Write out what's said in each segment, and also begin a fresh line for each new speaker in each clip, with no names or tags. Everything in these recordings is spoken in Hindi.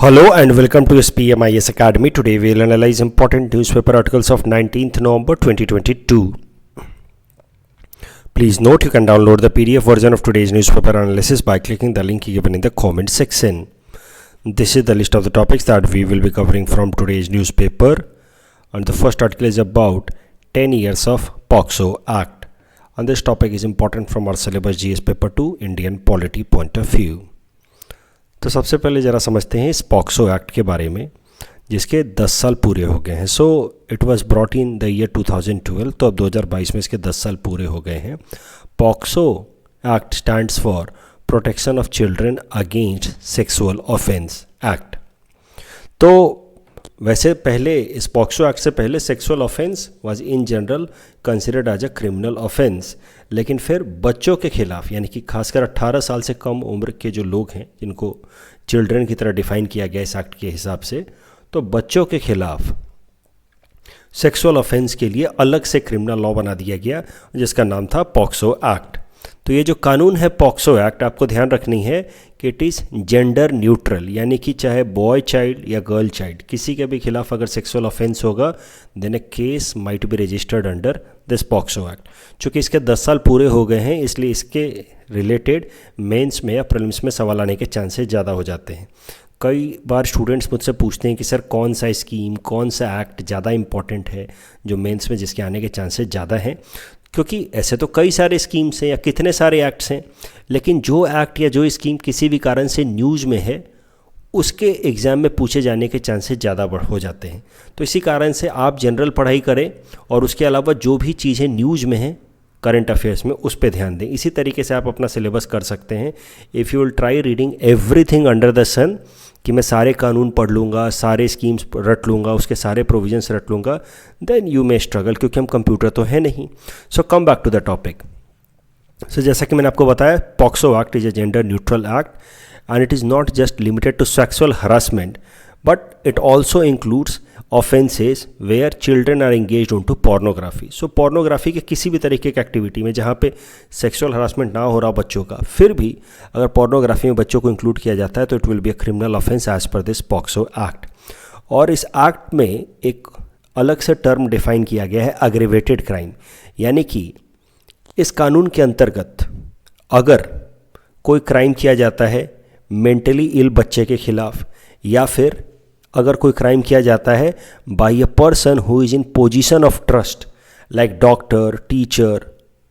Hello and welcome to SPMIS Academy. Today we will analyze important newspaper articles of 19th November 2022. Please note you can download the PDF version of today's newspaper analysis by clicking the link given in the comment section. This is the list of the topics that we will be covering from today's newspaper. And the first article is about 10 years of POCSO Act. And this topic is important from our syllabus GS paper 2 Indian polity point of view. तो सबसे पहले ज़रा समझते हैं इस पॉक्सो एक्ट के बारे में जिसके 10 साल पूरे हो गए हैं. So it was brought in the year 2012. तो अब 2022 में इसके 10 साल पूरे हो गए हैं. POCSO act stands for protection of children against sexual offence act. तो वैसे पहले इस पॉक्सो एक्ट से पहले sexual offence was in general considered as a criminal offence, लेकिन फिर बच्चों के खिलाफ यानी कि खासकर 18 साल से कम उम्र के जो लोग हैं जिनको चिल्ड्रन की तरह डिफाइन किया गया इस एक्ट के हिसाब से, तो बच्चों के खिलाफ सेक्सुअल ऑफेंस के लिए अलग से क्रिमिनल लॉ बना दिया गया जिसका नाम था पॉक्सो एक्ट. तो ये जो कानून है पॉक्सो एक्ट, आपको ध्यान रखनी है कि इट इज़ जेंडर न्यूट्रल, यानी कि चाहे बॉय चाइल्ड या गर्ल चाइल्ड किसी के भी खिलाफ अगर सेक्सुअल ऑफेंस होगा then a case might be registered under this POCSO act. चूँकि इसके 10 साल पूरे हो गए हैं इसलिए इसके रिलेटेड मेंस में या प्रीलिम्स में सवाल आने के चांसेस ज़्यादा हो जाते हैं. कई बार स्टूडेंट्स मुझसे पूछते हैं कि सर कौन सा स्कीम कौन सा एक्ट ज़्यादा इंपॉर्टेंट है जो मेंस में जिसके आने के चांसेस ज़्यादा हैं, क्योंकि ऐसे तो कई सारे स्कीम्स हैं या कितने सारे एक्ट्स हैं, लेकिन जो एक्ट या जो स्कीम किसी भी कारण से न्यूज़ में है उसके एग्ज़ाम में पूछे जाने के चांसेस ज़्यादा हो जाते हैं. तो इसी कारण से आप जनरल पढ़ाई करें और उसके अलावा जो भी चीज़ें न्यूज़ में हैं करंट अफेयर्स में उस पर ध्यान दें. इसी तरीके से आप अपना सिलेबस कर सकते हैं. If you will try reading everything under the sun कि मैं सारे कानून पढ़ लूँगा, सारे स्कीम्स रट लूँगा, उसके सारे प्रोविजंस रट लूँगा, देन यू मे स्ट्रगल, क्योंकि हम कंप्यूटर तो है नहीं. So come back to the topic. So जैसा कि मैंने आपको बताया POCSO act is a gender neutral act and it is not just limited to sexual harassment but it also includes offences where children are engaged into pornography. So pornography के किसी भी तरीके की एक्टिविटी में जहाँ पे सेक्सुअल हरासमेंट ना हो रहा बच्चों का, फिर भी अगर पोर्नोग्राफी में बच्चों को इंक्लूड किया जाता है तो it will be a criminal offence as per this POCSO act. और इस एक्ट में एक अलग से टर्म डिफाइन किया गया है अग्रेवेटेड क्राइम, यानी कि इस कानून के अंतर्गत अगर कोई क्राइम किया जाता है मेंटली इल बच्चे के खिलाफ या फिर अगर कोई क्राइम किया जाता है by a person who is in position of trust like doctor, teacher,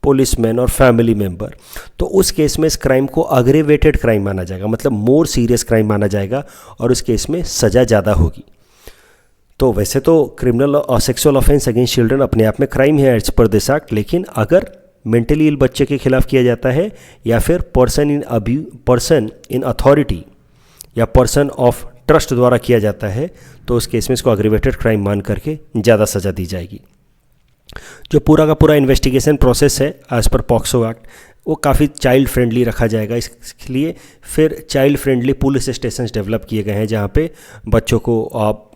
policeman और फैमिली मेम्बर, तो उस केस में इस क्राइम को अग्रेवेटेड क्राइम माना जाएगा, मतलब मोर सीरियस क्राइम माना जाएगा और उस केस में सज़ा ज़्यादा होगी. तो वैसे तो क्रिमिनल और सेक्सुअल ऑफेंस अगेंस्ट चिल्ड्रन अपने आप में क्राइम है एज पर दिस एक्ट, लेकिन अगर मेंटली इल बच्चे के खिलाफ किया जाता है या फिर पर्सन इन अथॉरिटी या पर्सन ऑफ ट्रस्ट द्वारा किया जाता है तो उस केस में इसको अग्रीवेटेड क्राइम मान करके ज़्यादा सज़ा दी जाएगी. जो पूरा का पूरा इन्वेस्टिगेशन प्रोसेस है एज़ पर पॉक्सो एक्ट वो काफ़ी चाइल्ड फ्रेंडली रखा जाएगा. इसलिए फिर child friendly police station develop किए गए हैं जहाँ पे बच्चों को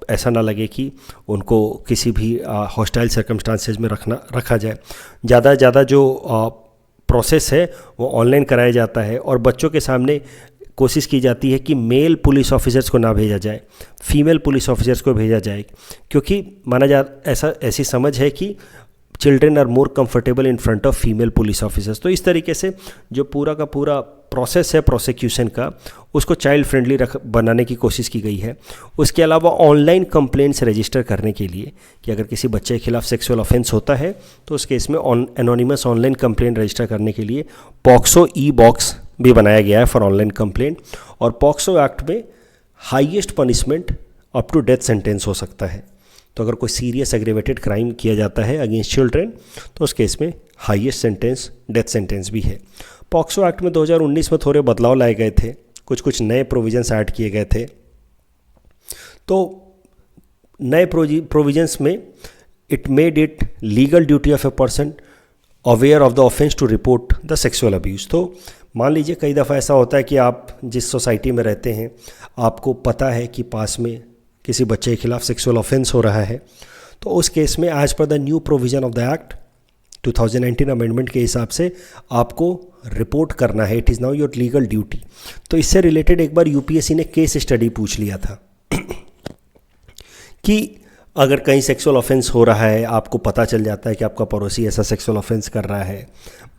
ऐसा ना लगे कि उनको किसी भी हॉस्टाइल सर्कमस्टांसेस में रखा जाए. ज़्यादा जो प्रोसेस है वो ऑनलाइन कराया जाता है और बच्चों के सामने कोशिश की जाती है कि मेल पुलिस ऑफिसर्स को ना भेजा जाए, फीमेल पुलिस ऑफिसर्स को भेजा जाए, क्योंकि ऐसी समझ है कि children are more comfortable in front of female police officers. तो इस तरीके से जो पूरा का पूरा प्रोसेस है प्रोसिक्यूशन का उसको चाइल्ड फ्रेंडली बनाने की कोशिश की गई है. उसके अलावा ऑनलाइन कंप्लेंट्स रजिस्टर करने के लिए कि अगर किसी बच्चे के खिलाफ सेक्सुअल ऑफेंस होता है तो उस केस में एनोनिमस ऑनलाइन कंप्लेंट रजिस्टर करने के लिए पॉक्सो ई बॉक्स भी बनाया गया है फॉर ऑनलाइन कंप्लेंट. और पॉक्सो एक्ट में highest punishment up to death sentence हो सकता है. तो अगर कोई सीरियस एग्रेवेटेड क्राइम किया जाता है अगेंस्ट चिल्ड्रन तो उस केस में हाईएस्ट सेंटेंस डेथ सेंटेंस भी है. पॉक्सो एक्ट में 2019 में थोड़े बदलाव लाए गए थे, कुछ नए प्रोविजंस ऐड किए गए थे. तो नए प्रोविजंस में it made it legal duty of a person aware of the offence to report the sexual abuse. तो मान लीजिए कई दफ़ा ऐसा होता है कि आप जिस सोसाइटी में रहते हैं आपको पता है कि पास में किसी बच्चे के खिलाफ सेक्सुअल ऑफेंस हो रहा है, तो उस केस में as per the new provision of the act 2019 amendment के हिसाब से आपको रिपोर्ट करना है. It is now your legal duty. तो इससे रिलेटेड एक बार यूपीएससी ने केस स्टडी पूछ लिया था कि अगर कहीं सेक्सुअल ऑफेंस हो रहा है, आपको पता चल जाता है कि आपका पड़ोसी ऐसा सेक्सुअल ऑफेंस कर रहा है,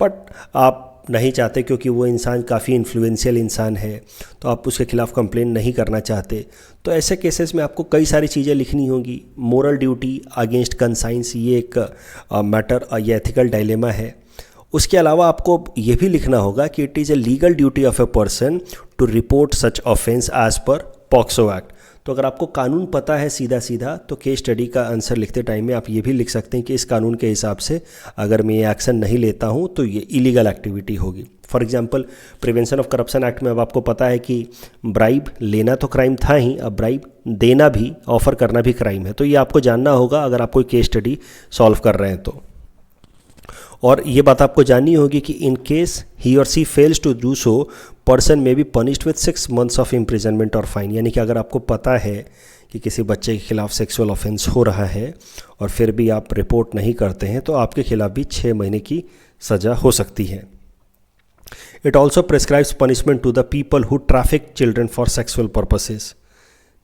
बट आप नहीं चाहते क्योंकि वो इंसान काफ़ी इन्फ्लुएंशियल इंसान है, तो आप उसके खिलाफ कंप्लेन नहीं करना चाहते, तो ऐसे केसेस में आपको कई सारी चीज़ें लिखनी होंगी। मोरल ड्यूटी अगेंस्ट कंसाइंस, ये एक मैटर, ये एथिकल डायलेमा है। उसके अलावा आपको ये भी लिखना होगा कि it is a legal duty of a person to report such offence as per POCSO act. तो अगर आपको कानून पता है सीधा सीधा, तो केस स्टडी का आंसर लिखते टाइम में आप ये भी लिख सकते हैं कि इस कानून के हिसाब से अगर मैं ये एक्शन नहीं लेता हूँ तो ये इलीगल एक्टिविटी होगी। For example, prevention of corruption act में अब आपको पता है कि ब्राइब लेना तो क्राइम था ही, अब ब्राइब देना भी, ऑफर करना भी क्राइम है। तो ये आपको जानना होगा अगर आप कोई केस स्टडी सॉल्व कर रहे हैं तो। और ये बात आपको जाननी होगी कि इन case he or she fails to do so, person may be punished with 6 months of imprisonment or fine. यानी कि अगर आपको पता है कि किसी बच्चे के खिलाफ सेक्सुअल ऑफेंस हो रहा है और फिर भी आप रिपोर्ट नहीं करते हैं, तो आपके खिलाफ भी 6 महीने की सज़ा हो सकती है। It also prescribes punishment to the people who traffic children for sexual purposes.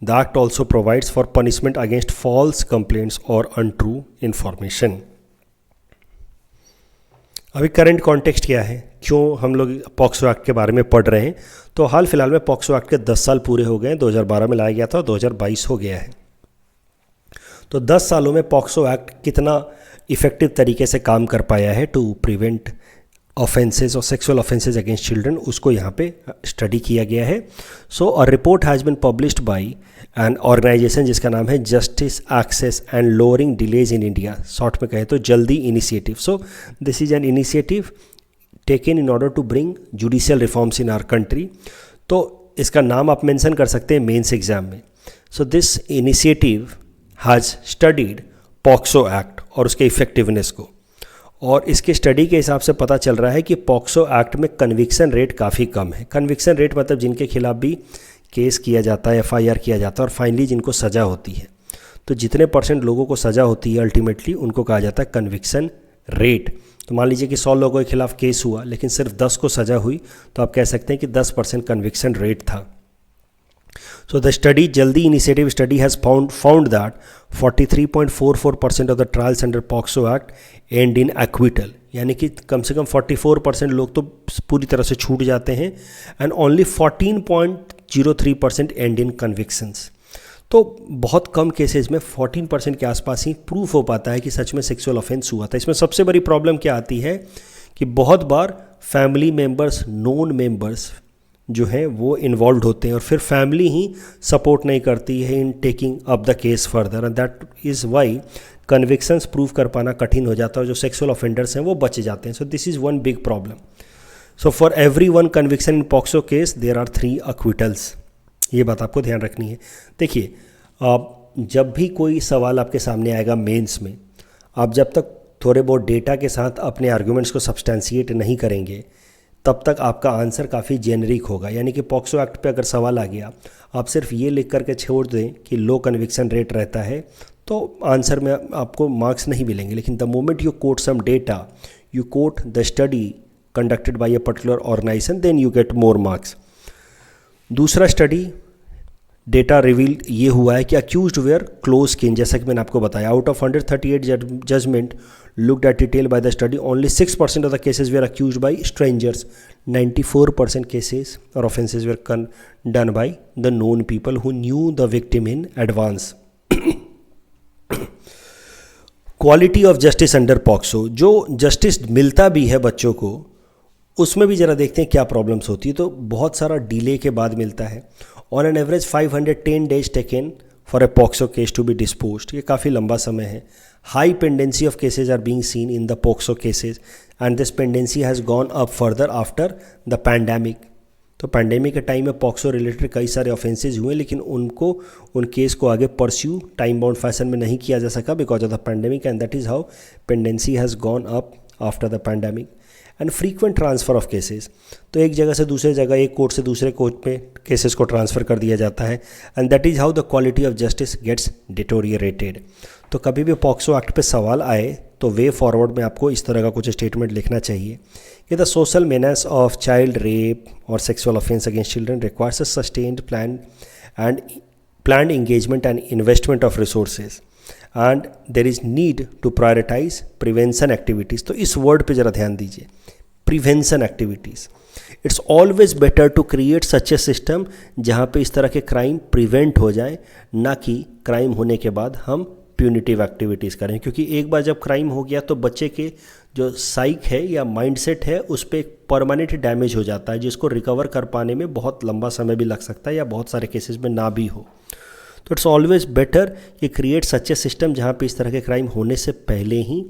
The act also provides for punishment against false complaints और अनट्रू इन्फॉर्मेशन। अभी करंट कॉन्टेक्स्ट क्या है, क्यों हम लोग पॉक्सो एक्ट के बारे में पढ़ रहे हैं? तो हाल फिलहाल में पॉक्सो एक्ट के 10 साल पूरे हो गए हैं। 2012 में लाया गया था और 2022 हो गया है। तो 10 सालों में पॉक्सो एक्ट कितना इफेक्टिव तरीके से काम कर पाया है टू प्रिवेंट ऑफेंसेस और सेक्सुअल ऑफेंसेस अगेंस्ट चिल्ड्रन, उसको यहाँ पे स्टडी किया गया है। So a report has been published by an organisation जिसका नाम है justice access and lowering delays in India, short में कहें तो JALDI initiative. So this is an initiative taken in order to bring judicial reforms in our country. तो इसका नाम आप मेंशन कर सकते हैं मेंस एग्जाम में। So this initiative has studied POCSO act और उसके इफेक्टिवनेस को, और इसके स्टडी के हिसाब से पता चल रहा है कि पॉक्सो एक्ट में कन्विक्शन रेट काफ़ी कम है। कन्विक्शन रेट मतलब जिनके खिलाफ भी केस किया जाता है, FIR किया जाता है और फाइनली जिनको सज़ा होती है। तो जितने % लोगों को सज़ा होती है अल्टीमेटली उनको कहा जाता है कन्विक्शन रेट। तो मान लीजिए कि 100 लोगों के खिलाफ केस हुआ लेकिन सिर्फ 10 को सज़ा हुई, तो आप कह सकते हैं कि 10% कन्विक्शन रेट था। So the study, Jaldi initiative study has found that 43.44% of the trials under POCSO Act end in acquittal, यानी कि कम से कम 44% लोग तो पूरी तरह से छूट जाते हैं, and only 14.03% and in convictions. तो बहुत कम केसेस में 14% के आसपास ही प्रूफ हो पाता है कि सच में सेक्सुअल ऑफेंस हुआ था। इसमें सबसे बड़ी प्रॉब्लम क्या आती है कि बहुत बार फैमिली मेम्बर्स, नोन मेम्बर्स जो हैं वो इन्वॉल्व होते हैं और फिर फैमिली ही सपोर्ट नहीं करती है in taking up the case further, and that is why convictions prove कर पाना कठिन हो जाता है और जो सेक्सुअल ऑफेंडर्स हैं वो बच जाते हैं। So this is one big problem. So for every 1 conviction in POCSO case there are 3 acquittals. ये बात आपको ध्यान रखनी है। देखिए, जब भी कोई सवाल आपके सामने आएगा मेंस में, आप जब तक थोड़े बहुत डेटा के साथ अपने आर्ग्यूमेंट्स को सब्सटेंशिएट नहीं करेंगे तब तक आपका आंसर काफ़ी जेनरिक होगा। यानी कि पॉक्सो एक्ट पे अगर सवाल आ गया, आप सिर्फ ये लिख करके छोड़ दें कि लो कन्विक्शन रेट रहता है, तो आंसर में आपको मार्क्स नहीं मिलेंगे। लेकिन the moment you quote some data, you quote the study conducted by a particular organisation, then you get more marks. दूसरा स्टडी डेटा रिवील ये हुआ है कि अक्यूज्ड वेयर क्लोज किन, जैसा कि मैंने आपको बताया। Out of 138 judgement looked at detail by the study, only 6% of the cases were accused by strangers. 94% cases or offenses were done by the known people who knew the victim in advance. Quality of justice under POCSO, जो जस्टिस मिलता भी है बच्चों को, उसमें भी ज़रा देखते हैं क्या प्रॉब्लम्स होती है। तो बहुत सारा डिले के बाद मिलता है। On an average 510 days taken for a POCSO case to be disposed, ये काफ़ी लंबा समय है। High pendency of cases are being seen in the POCSO cases and this pendency has gone up further after the pandemic. तो पैंडेमिक के टाइम में पॉक्सो रिलेटेड कई सारे ऑफेंसेज हुए, लेकिन उन केस को आगे परस्यू टाइम बाउंड फैशन में नहीं किया जा सका because of the pandemic, and that is how pendency has gone up after the pandemic. And frequent transfer of cases, तो एक जगह से दूसरे जगह, एक कोर्ट से दूसरे कोर्ट में केसेस को ट्रांसफ़र कर दिया जाता है, and that is how the quality of justice gets deteriorated. तो कभी भी पॉक्सो एक्ट पे सवाल आए तो वे फॉरवर्ड में आपको इस तरह का कुछ स्टेटमेंट लिखना चाहिए कि the social menace of child rape और sexual offence against children requires a sustained plan and planned engagement and investment of resources, and there is need to prioritize prevention activities. तो इस वर्ड पे ज़रा ध्यान दीजिए, prevention activities. It's always better to create such a system जहाँ पे इस तरह के क्राइम प्रिवेंट हो जाए, ना कि क्राइम होने के बाद हम प्यूनिटिव एक्टिविटीज़ करें, क्योंकि एक बार जब क्राइम हो गया तो बच्चे के जो साइक है या माइंडसेट है उस पर एक परमानेंट डैमेज हो जाता है, जिसको रिकवर कर पाने में बहुत लंबा समय भी लग सकता है या बहुत सारे केसेस में ना भी हो. तो इट्स ऑलवेज बेटर कि क्रिएट सच ए सिस्टम जहाँ पे इस तरह के क्राइम होने से पहले ही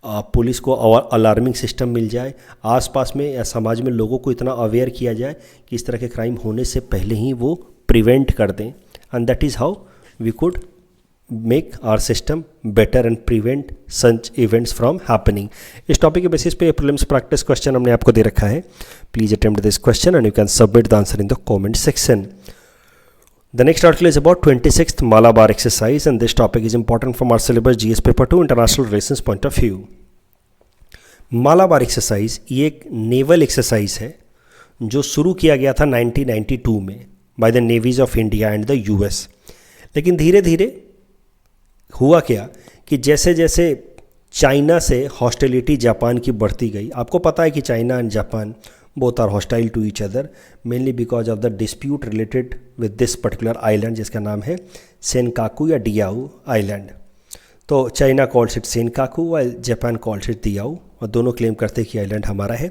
पुलिस को अलार्मिंग सिस्टम मिल जाए, आसपास में या समाज में लोगों को इतना अवेयर किया जाए कि इस तरह के क्राइम होने से पहले ही वो प्रिवेंट कर दें. And that is how we could make our system better and prevent such events from happening. इस टॉपिक के बेसिस पे प्रीलिम्स प्रैक्टिस क्वेश्चन हमने आपको दे रखा है. Please attempt this question and you can submit the answer in the comment section. The next article is about 26th Malabar exercise, and this topic is important from our syllabus GS paper 2 international relations point of view. Malabar exercise ये एक नेवल एक्सरसाइज है जो शुरू किया गया था 1992 में by the navies of India and the US. लेकिन धीरे धीरे हुआ क्या कि जैसे जैसे चाइना से हॉस्टिलिटी जापान की बढ़ती गई, आपको पता है कि China and Japan both are hostile to each other mainly because of the dispute related with this particular island जिसका नाम है सेनकाकू या डियाऊ आइलैंड. तो China calls it Senkaku while Japan calls it Diaoyu, और दोनों क्लेम करते हैं कि आइलैंड हमारा है.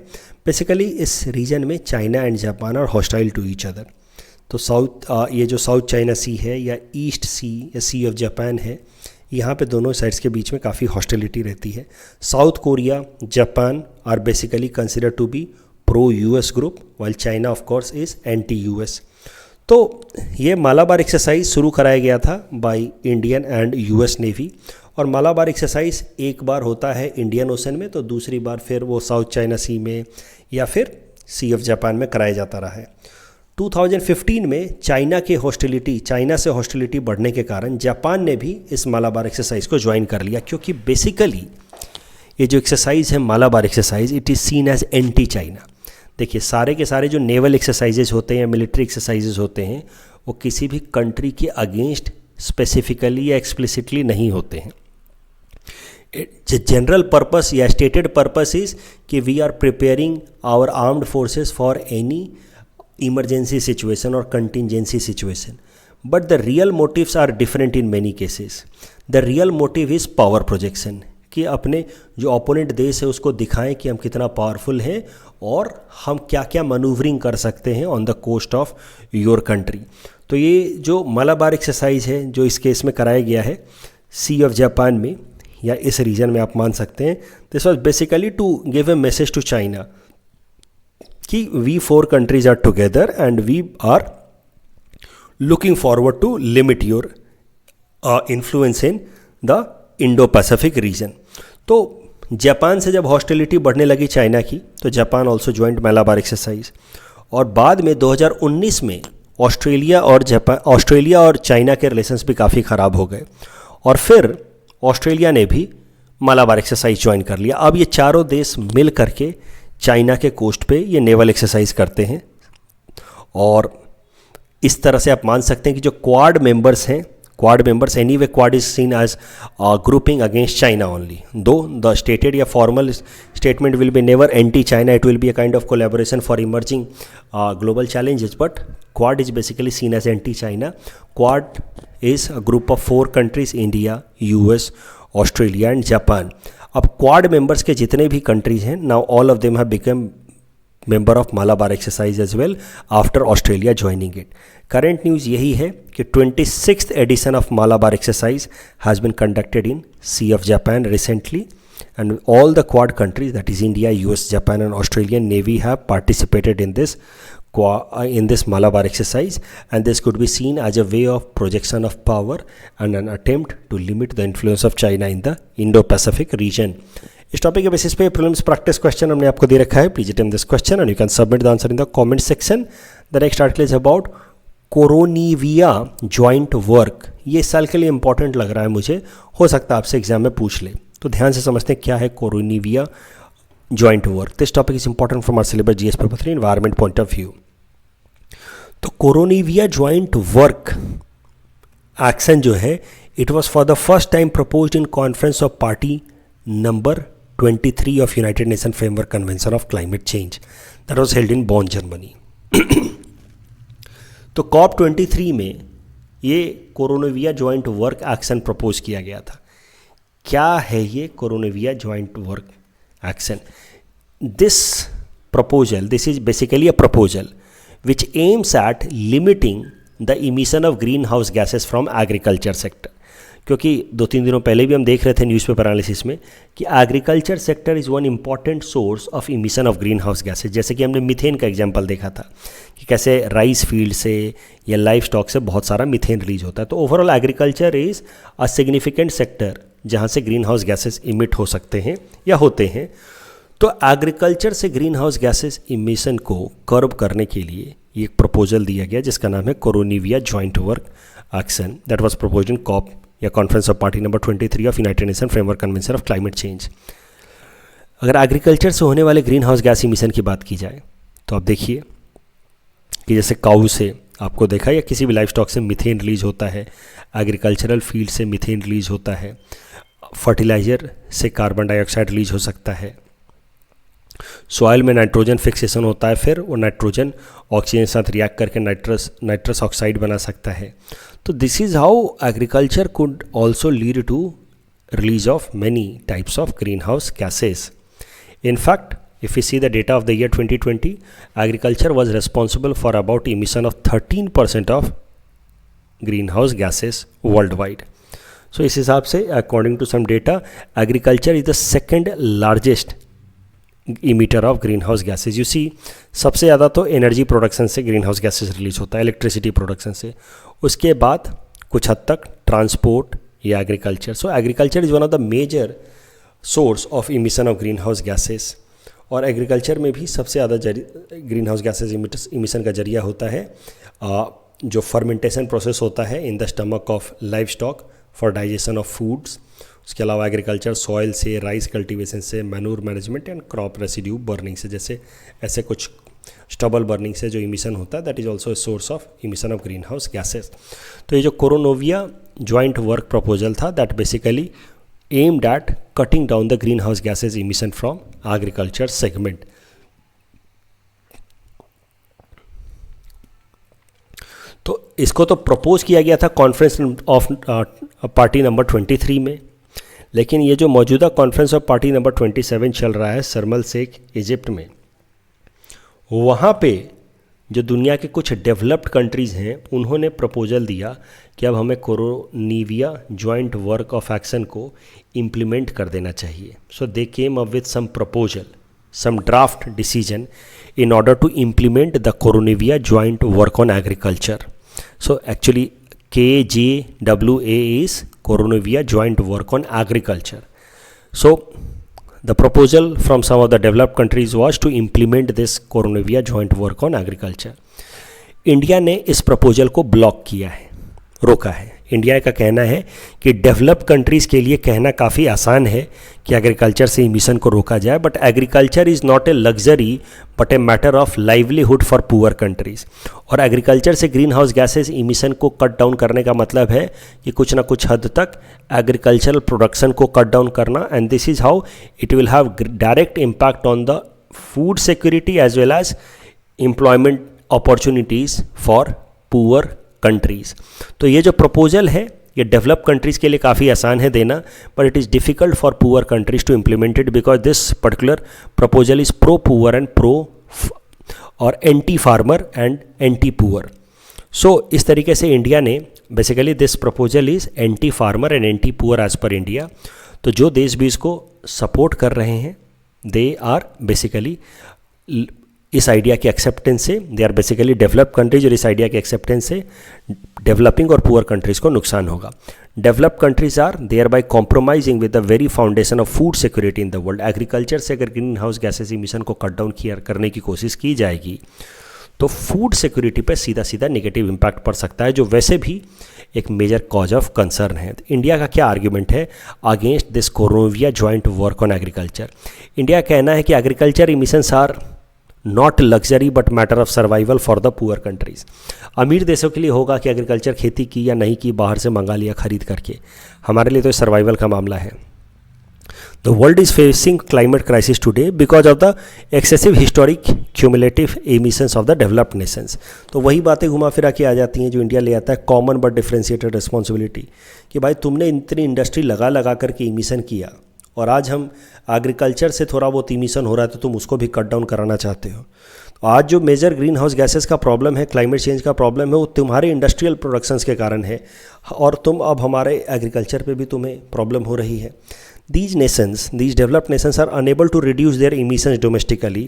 बेसिकली इस रीजन में China and Japan are hostile to each other. तो ये जो साउथ चाइना सी है या ईस्ट सी या सी ऑफ जापान है, यहाँ पे दोनों साइड्स के बीच में काफ़ी हॉस्टिलिटी रहती है. South Korea, Japan are basically consider to be pro US group while China of course is anti US. तो ये मालाबार एक्सरसाइज शुरू कराया गया था by Indian and US navy, और मालाबार एक्सरसाइज एक बार होता है इंडियन ओशन में, तो दूसरी बार फिर वो साउथ चाइना सी में या फिर सी ऑफ जापान में कराया जाता रहा है. 2015 में चाइना से हॉस्टिलिटी बढ़ने के कारण जापान ने भी इस मालाबार एक्सरसाइज को ज्वाइन कर लिया, क्योंकि बेसिकली ये जो एक्सरसाइज है Malabar exercise it is seen as anti China. देखिए सारे के सारे जो नेवल एक्सरसाइजेज होते हैं, मिलिट्री एक्सरसाइजेज होते हैं, वो किसी भी कंट्री के अगेंस्ट स्पेसिफिकली या एक्सप्लिसिटली नहीं होते हैं. जनरल पर्पस या स्टेटेड पर्पस इज़ कि we are preparing our armed forces for any emergency situation और contingency situation. But the real motives are different in many cases. The real motive is power projection, कि अपने जो ओपोनेंट देश है उसको दिखाएं कि हम कितना पावरफुल हैं और हम क्या क्या मनूवरिंग कर सकते हैं on the coast of your country. तो ये जो मालाबार एक्सरसाइज है जो इस केस में कराया गया है सी ऑफ जापान में या इस रीजन में, आप मान सकते हैं this was basically to give a message to China कि we 4 countries are together and we are looking forward to limit your influence in the Indo Pacific region. तो जापान से जब हॉस्टिलिटी बढ़ने लगी चाइना की, तो Japan also joint Malabar exercise. और बाद में 2019 में ऑस्ट्रेलिया और चाइना के रिलेशंस भी काफ़ी ख़राब हो गए, और फिर ऑस्ट्रेलिया ने भी मालाबार एक्सरसाइज ज्वाइन कर लिया. अब ये चारों देश मिल करके चाइना के कोस्ट पे ये नेवल एक्सरसाइज करते हैं, और इस तरह से आप मान सकते हैं कि जो क्वाड मेंबर्स हैं, anyway quad is seen as grouping against China only, though the stated या formal statement will be never anti-China, it will be a kind of collaboration for emerging global challenges, but quad is basically seen as anti-China. Quad is a group of 4 countries, India, US, Australia and Japan. अब quad members के जितने भी countries हैं, now all of them have become member of Malabar exercise as well after Australia joining it. Current news यही है कि 26th edition of Malabar exercise has been conducted in Sea of Japan recently, and all the Quad countries, that is India, US, Japan and Australian Navy, have participated in this Malabar exercise, and this could be seen as a way of projection of power and an attempt to limit the influence of China in the Indo-Pacific region. इस टॉपिक के बेसिस पे प्रीलिम्स प्रैक्टिस क्वेश्चन हमने आपको दे रखा है. Please attempt this question and you can submit the answer in the comment section. The next article is about Koronivia joint work. ये इस साल के लिए इंपॉर्टेंट लग रहा है मुझे, हो सकता है आपसे एग्जाम में पूछ ले, तो ध्यान से समझते हैं क्या है Koronivia joint work. This topic is important from our syllabus GS paper 3 environment point of view. तो कोरोनिविया जॉइंट वर्क एक्शन जो है it was for the first time proposed in conference of party number 23 of United Nation framework convention of climate change that was held in Bonn Germany. तो कॉप 23 में ये Koronivia joint work action propose किया गया था। क्या है ये Koronivia joint work action? This is basically a proposal which aims at limiting the emission of greenhouse gases from agriculture sector। क्योंकि 2-3 दिनों पहले भी हम देख रहे थे न्यूज़पेपर एनालिसिस में कि agriculture sector is one important source of emission of green house gases. जैसे कि हमने मीथेन का एग्जांपल देखा था कि कैसे राइस फील्ड से या लाइफ स्टॉक से बहुत सारा मीथेन रिलीज होता है। तो overall agriculture is a significant sector जहाँ से ग्रीन हाउस गैसेज इमिट हो सकते हैं या होते हैं। तो एग्रीकल्चर से ग्रीन हाउस गैसेज इमिशन को कर्ब करने के लिए ये एक प्रपोजल दिया गया जिसका नाम है Koronivia joint work action that was proposed in COP या conference of party number 23 of United Nation framework convention of climate change. अगर एग्रीकल्चर से होने वाले ग्रीन हाउस गैस इमिशन की बात की जाए तो आप देखिए कि जैसे काऊ से आपको देखा या किसी भी लाइफ स्टॉक से मीथेन रिलीज होता है, एग्रीकल्चरल फील्ड से मीथेन रिलीज होता है, फर्टिलाइज़र से कार्बन डाइऑक्साइड रिलीज हो सकता है, सॉइल में नाइट्रोजन फिक्सेशन होता है, फिर वो नाइट्रोजन ऑक्सीजन के साथ रिएक्ट करके नाइट्रस ऑक्साइड बना सकता है। तो this is how agriculture could also lead to release of many types of green house gases. In fact, if we see the data of the year 2020, agriculture was responsible for about emission of 13% of greenhouse gases worldwide. So इस हिसाब से according to some data, agriculture is the second largest emitter of greenhouse gases. You see, सबसे ज़्यादा तो एनर्जी प्रोडक्शन से ग्रीन हाउस गैसेज रिलीज होता है, इलेक्ट्रिसिटी प्रोडक्शन से। उसके बाद कुछ हद तक ट्रांसपोर्ट या agriculture. So agriculture is one of the major source of emission of green house gases. और एग्रीकल्चर में भी सबसे ज़्यादा ग्रीन हाउस गैसेज इमिशन का जरिया होता है जो फर्मेंटेशन प्रोसेस होता है in the stomach of life stock for digestion of foods. उसके अलावा एग्रीकल्चर सॉइल से, राइस कल्टीवेशन से, manure management and crop residue burning से, जैसे ऐसे कुछ स्टबल बर्निंग से जो इमिशन होता है that is also a source of emission of green house gases. तो ये जो कोरोनेविया जॉइंट वर्क प्रपोजल था that basically aimed at cutting down the greenhouse gases emission from agriculture segment. तो इसको तो प्रपोज किया गया था कॉन्फ्रेंस ऑफ पार्टी नंबर 23 में, लेकिन ये जो मौजूदा कॉन्फ्रेंस ऑफ पार्टी नंबर 27 चल रहा है शर्म शेख इजिप्ट में, वहाँ पे जो दुनिया के कुछ डेवलप्ड कंट्रीज़ हैं उन्होंने प्रपोजल दिया कि अब हमें Koronivia joint work of action को इम्प्लीमेंट कर देना चाहिए। So they came up with some proposal, some draft decision in order to implement the Koronivia joint work on agriculture. So actually KJWA is Koronivia joint work on agriculture. So the proposal from some of the developed countries was to implement this कोरोनेविया joint work on agriculture. India ने इस प्रपोजल को ब्लॉक किया है, रोका है। इंडिया का कहना है कि डेवलप्ड कंट्रीज़ के लिए कहना काफ़ी आसान है कि एग्रीकल्चर से इमिशन को रोका जाए, but agriculture is not a luxury but a matter of livelihood for poor countries. और एग्रीकल्चर से ग्रीन हाउस गैसेज इमिशन को कट डाउन करने का मतलब है कि कुछ ना कुछ हद तक एग्रीकल्चरल प्रोडक्शन को कट डाउन करना, and this is how it will have direct impact on the food security as well as employment opportunities for poor countries. तो ये जो प्रपोजल है ये डेवलप कंट्रीज़ के लिए काफ़ी आसान है देना, but it is difficult for poor countries to implement it because this particular proposal is pro poor and pro और anti farmer and anti poor. So इस तरीके से इंडिया ने basically this proposal is anti farmer and anti poor as per India. तो जो देश भी इसको सपोर्ट कर रहे हैं दे आर बेसिकली इस आइडिया के एक्सेप्टेंस से, they are basically developed countries, और इस आइडिया के एक्सेप्टेंस से डेवलपिंग और पुअर कंट्रीज़ को नुकसान होगा। Developed countries are thereby compromising with the very foundation of food security in the world. Agriculture से अगर ग्रीन हाउस गैसेज इमिशन को कट डाउन करने की कोशिश की जाएगी तो फूड सिक्योरिटी पर सीधा सीधा नेगेटिव इम्पैक्ट पड़ सकता है, जो वैसे भी एक मेजर कॉज ऑफ कंसर्न है। इंडिया का क्या आर्ग्यूमेंट है against this Koronivia joint work on agriculture? India का कहना है कि agriculture emissions are not luxury but matter of survival for the poor countries. अमीर देशों के लिए होगा कि एग्रीकल्चर खेती की या नहीं की, बाहर से मंगा लिया खरीद करके, हमारे लिए तो सर्वाइवल का मामला है। The world is facing climate crisis today because of the excessive historic cumulative emissions of the developed Nations. तो वही बातें घुमा फिरा के आ जाती हैं जो इंडिया ले आता है, कॉमन बट डिफरेंशिएटेड रिस्पॉन्सिबिलिटी, कि भाई तुमने इतनी इंडस्ट्री लगा करके इमिशन किया और आज हम एग्रीकल्चर से थोड़ा बहुत इमिशन हो रहा है तो तुम उसको भी कट डाउन कराना चाहते हो। तो आज जो मेजर ग्रीन हाउस गैसेस का प्रॉब्लम है, क्लाइमेट चेंज का प्रॉब्लम है, वो तुम्हारे इंडस्ट्रियल प्रोडक्शंस के कारण है और तुम अब हमारे एग्रीकल्चर पे भी तुम्हें प्रॉब्लम हो रही है। These nations, these developed nations are unable to reduce their emissions domestically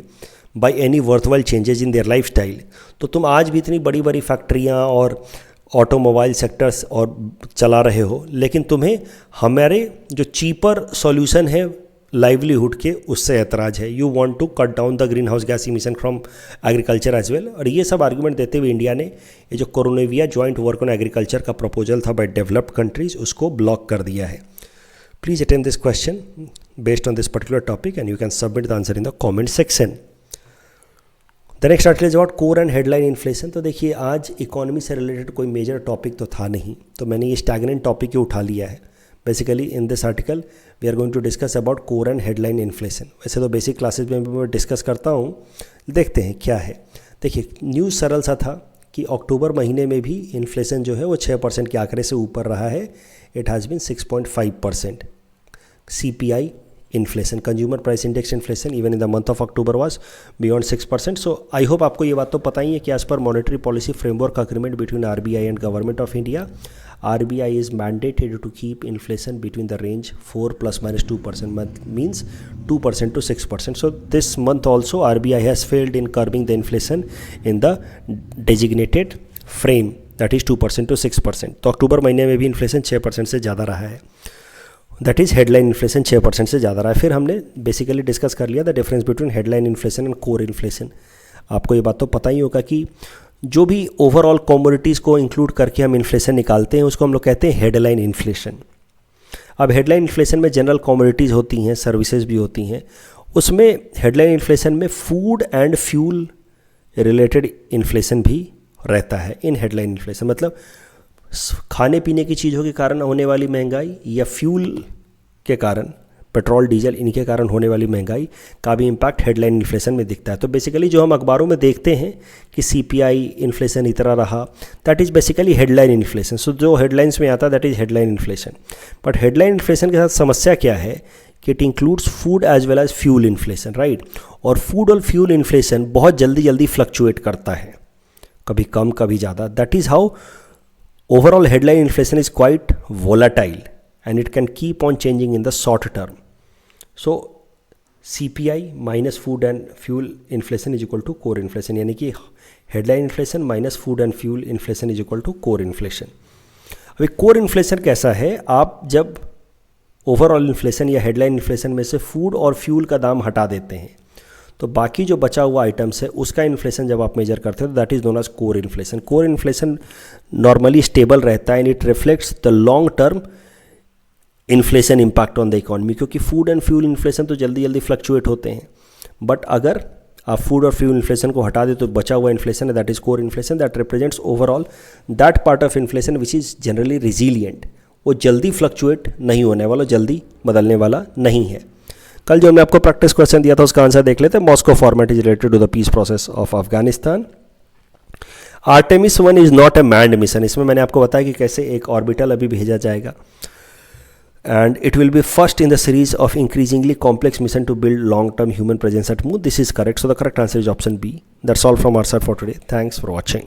by any worthwhile changes in their lifestyle। तो तुम आज भी इतनी बड़ी बड़ी फैक्ट्रियाँ और ऑटोमोबाइल सेक्टर्स और चला रहे हो, लेकिन तुम्हें हमारे जो चीपर सॉल्यूशन है लाइवलीहुड के, उससे ऐतराज़ है। You want to cut down the green house gas emission from agriculture as well. और ये सब आर्गूमेंट देते हुए इंडिया ने ये जो कोरोनेविया जॉइंट वर्क ऑन एग्रीकल्चर का प्रपोजल था बाय डेवलप्ड कंट्रीज़, उसको ब्लॉक कर दिया है। Please attempt this question based on this particular topic and you can submit the answer in the comment section. The next article is about core and headline inflation। तो देखिए आज इकोनॉमी से रिलेटेड कोई मेजर टॉपिक तो था नहीं, तो मैंने ये स्टैग्नेंट टॉपिक ही उठा लिया है। Basically in this article we are going to discuss about core and headline inflation. वैसे तो बेसिक क्लासेज में मैं डिस्कस करता हूँ, देखते हैं क्या है। देखिए न्यूज़ सरल सा था कि अक्टूबर महीने में भी इन्फ्लेशन जो है वो 6% के आंकड़े से ऊपर रहा है। It has been 6.5%। CPI inflation, consumer price index inflation even in the month of October was beyond 6%. So I hope आपको ये बात तो पता ही है कि as per monetary policy framework agreement between RBI and government of India, RBI is mandated to keep inflation between the range 4 plus minus 2%, means 2% to 6%. So this month also RBI has failed in curbing the inflation in the designated frame, that is 2% to 6%. तो अक्टूबर महीने में भी इन्फ्लेशन 6% से ज़्यादा रहा है, दैट इज़ हेडलाइन इन्फ्लेशन 6% से ज़्यादा रहा है। फिर हमने बेसिकली डिस्कस कर लिया the difference between headline inflation and core inflation. आपको ये बात तो पता ही होगा कि जो भी ओवरऑल कमोडिटीज़ को इंक्लूड करके हम इन्फ्लेशन निकालते हैं उसको हम लोग कहते हैं हेडलाइन इन्फ्लेशन। अब हेडलाइन इन्फ्लेशन में जनरल कमोडिटीज़ होती हैं, सर्विसेज भी होती हैं, उसमें हेडलाइन इन्फ्लेशन में food and fuel related inflation भी रहता है। इन हेडलाइन इन्फ्लेशन मतलब खाने पीने की चीज़ों के कारण होने वाली महंगाई या फ्यूल के कारण, पेट्रोल डीजल इनके कारण होने वाली महंगाई का भी इम्पैक्ट हेडलाइन इन्फ्लेशन में दिखता है। तो बेसिकली जो हम अखबारों में देखते हैं कि CPI इन्फ्लेशन इतना रहा, that is basically headline inflation. So जो हेडलाइंस में आता है that is headline inflation. But headline inflation के साथ समस्या क्या है कि it includes food as well as fuel inflation, right. और फूड और फ्यूल इन्फ्लेशन बहुत जल्दी फ्लक्चुएट करता है, कभी कम कभी ज़्यादा। That is how overall headline inflation is quite volatile and it can keep on changing in the short term. So CPI minus food and fuel inflation is equal to core inflation, यानी कि headline inflation minus food and fuel inflation is equal to core inflation. अभी core inflation कैसा है, आप जब overall inflation या headline inflation में से food और fuel का दाम हटा देते हैं तो बाकी जो बचा हुआ आइटम्स है उसका इन्फ्लेशन जब आप मेजर करते हो तो that is known as core inflation. Core inflation normally stable रहता है and it reflects the long term inflation impact on the economy, क्योंकि फूड एंड फ्यूल इन्फ्लेशन तो जल्दी फ्लक्चुएट होते हैं। बट अगर आप फूड और फ्यूल इन्फ्लेशन को हटा दे तो बचा हुआ इन्फ्लेशन है that is core inflation, that represents overall that part of inflation which is generally resilient. वो जल्दी फ्लक्चुएट नहीं होने वाला, जल्दी बदलने वाला नहीं है। कल जो हमने आपको प्रैक्टिस क्वेश्चन दिया था उसका आंसर देख लेते हैं। Moscow format is related to the peace process of Afghanistan. Artemis 1 is not a manned mission. इसमें मैंने आपको बताया कि कैसे एक ऑर्बिटल अभी भेजा जाएगा and it will be first in the series of increasingly complex mission to build long term human presence at moon. This is correct, so the correct answer is option B. That's all from our side for today. Thanks for watching.